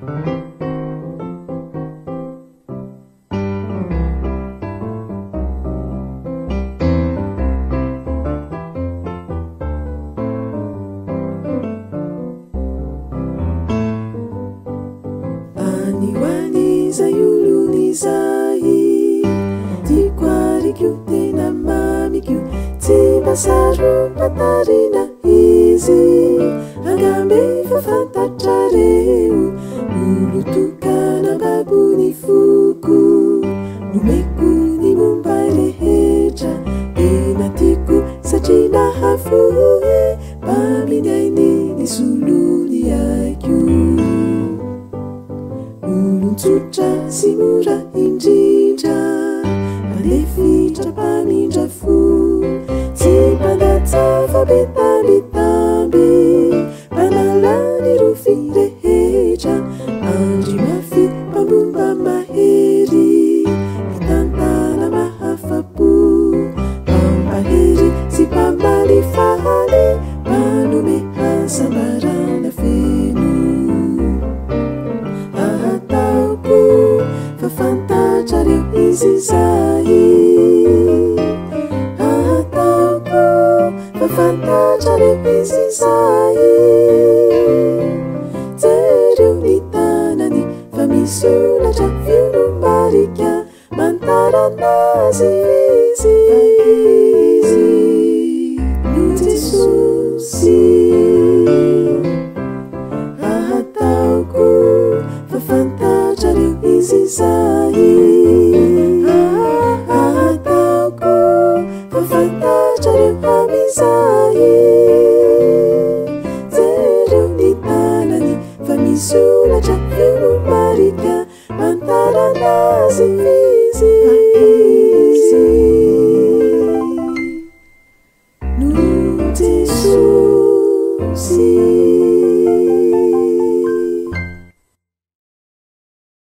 Aniwani zayuluni zai Tikwarikyu tena mamikyu Tibasaru patarina izy Agambe fafantatrareo Ulutukana babuni fuku Numeko ni mumbai rehetra Enatiku satrina hafuhe Paminaini ni suluni aikyu Uluntutra simura indrindra Manefitra pamindra fo Tsy mpandatsava betambitamby Mpanalany rofy rehetra Andry mafy mpambomba mahery Mitantana mahafapo Pampahery sy pambali fahaly Manome hasambarana feno Fafantatrareo izy zay Ataoko fafantatrareo izy zay Jereo ny tanany fa misy olatra fiolom-barika Mantaranazy izy no Jesosy Ataoko fafantatrareo izy zay Ataoko fafantatrareo amizay Jereo ny tanany fa misy olatra fiolom-barika Mantaranazy